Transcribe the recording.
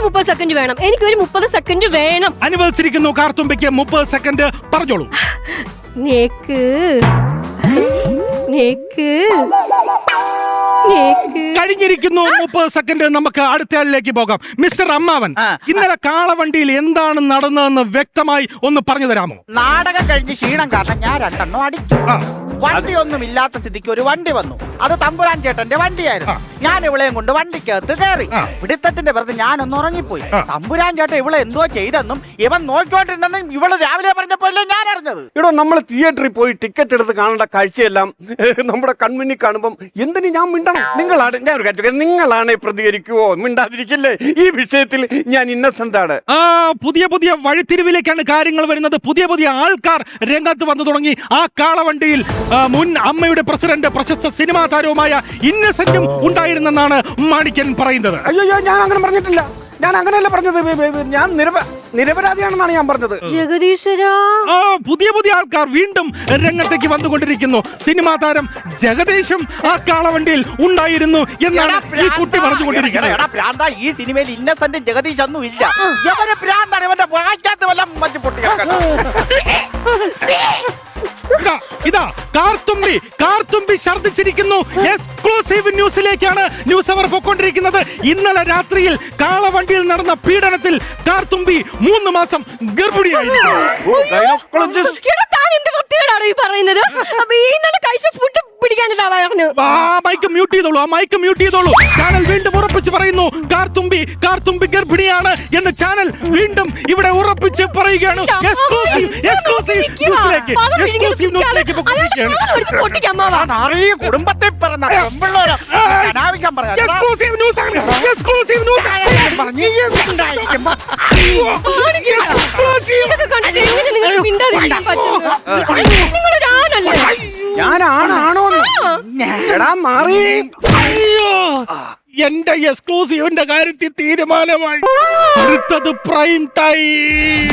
എനിക്കൊരു 30 സെക്കൻഡ് വേണം. എനിക്കൊരു 30 സെക്കൻഡ് വേണം. അനുവദിച്ചിരിക്കുന്നു കാർത്തുമ്പിക്ക് 30 സെക്കൻഡ്. പറഞ്ഞോളൂ. നേക്ക് കഴിഞ്ഞിരിക്കുന്നു 30 സെക്കൻഡ്. നമുക്ക് അടുത്ത ആളിലേക്ക് പോകാം. മിസ്റ്റർ അമ്മാവൻ, ഇന്നലെ കാളവണ്ടിയിൽ എന്താണ് നടന്നതെന്ന് വ്യക്തമായി ഒന്ന് പറഞ്ഞു തരാമോ? നാടകം കഴിഞ്ഞ് ക്ഷീണം കാരണം ഞാൻ 2 എണ്ണം അടിച്ചു. വണ്ടിയൊന്നും ഇല്ലാത്ത സ്ഥിതിക്ക് ഒരു വണ്ടി വന്നു. അത് തമ്പുരാൻ ചേട്ടന്റെ വണ്ടിയായിരുന്നു. ഞാൻ ഇവളെയും കൊണ്ട് വണ്ടിക്കകത്ത് കയറി. പിടിത്തത്തിന്റെ പുറത്ത് ഞാനൊന്ന് ഉറങ്ങിപ്പോയി. തമ്പുരാൻ ചേട്ടൻ ഇവളെ എന്തോ ചെയ്തെന്നും ഇവൻ നോക്കിക്കൊണ്ടിരുന്നെന്നും ഇവള് രാവിലെ പറഞ്ഞപ്പോഴല്ലേ ഞാൻ അറിഞ്ഞത്. ഇവിടെ നമ്മൾ തിയേറ്ററിൽ പോയി ടിക്കറ്റ് എടുത്ത് കാണേണ്ട കാഴ്ചയെല്ലാം നമ്മുടെ കൺമുന്നിൽ കാണുമ്പോൾ എന്തിനു ഞാൻ മിണ്ടണം? ഞാൻ ഒരു കാര്യം, നിങ്ങളാണ് പ്രതികരിക്കുവോ മിണ്ടാതിരിക്കില്ലേ? ഈ വിഷയത്തിൽ ഞാൻ ഇന്നസെന്റ് ആണ്. പുതിയ പുതിയ വഴിത്തിരിവിലേക്കാണ് കാര്യങ്ങൾ വരുന്നത്. പുതിയ പുതിയ ആൾക്കാർ രംഗത്ത് വന്നു തുടങ്ങി. ആ കാളവണ്ടിയിൽ മുൻ അമ്മയുടെ പ്രസിഡന്റ്, പ്രശസ്ത സിനിമാ താരവുമായ ഇന്നസെന്റും ഉണ്ടായിരുന്നെന്നാണ് മാണിക്യൻ പറയുന്നത്. അയ്യോ, ഞാൻ അങ്ങനെ പറഞ്ഞിട്ടില്ല. ഞാൻ അങ്ങനെയല്ല പറഞ്ഞത്. ഞാൻ നിരപരാധിയാണെന്നാണ് ഞാൻ പറഞ്ഞത്. ജഗദീശ്വരാ, പുതിയ പുതിയ ആൾക്കാർ വീണ്ടും രംഗത്തേക്ക് വന്നുകൊണ്ടിരിക്കുന്നു. സിനിമാ താരം ജഗദീഷും ആ കാളവണ്ടിയിൽ ഉണ്ടായിരുന്നു എന്നാണ് ഈ കുട്ടി പറഞ്ഞുകൊണ്ടിരിക്കുന്നത്. ഈ സിനിമയിൽ ഇന്നസെന്റ് ജഗദീഷ് ഒന്നും ഇല്ല. ഇവന് ഭ്രാന്താണ്. ഇവന്റെ വായിക്കാത്ത വല്ല മറ്റു പൊട്ടിയാണ്. ഇതാ കാർത്തുമ്പി ഛർദ്ദിച്ചിരിക്കുന്നു. എക്സ്ക്ലൂസീവ് ന്യൂസിലേക്കാണ് ന്യൂസ് അവർ പോയിക്കൊണ്ടിരിക്കുന്നത്. ഇന്നലെ രാത്രിയിൽ കാളവണ്ടിയിൽ നടന്ന പീഡനത്തിൽ കാർത്തുമ്പി 3 മാസം ഗർഭിണിയായിരുന്നു. മൈക്ക് മ്യൂട്ട് ചെയ്തോളൂ. ചാനൽ വീണ്ടും ഉറപ്പിച്ച് പറയുന്നു കാർത്തുമ്പി ഗർഭിണിയാണ് എന്ന്. ചാനൽ വീണ്ടും ഇവിടെ ഉറപ്പിച്ച് പറയുകയാണ്. കുടുംബത്തെ എന്റെ എക്സ്ക്ലൂസീവിന്റെ കാര്യത്തിൽ തീരുമാനമായി. അടുത്തത് പ്രൈം ടൈം.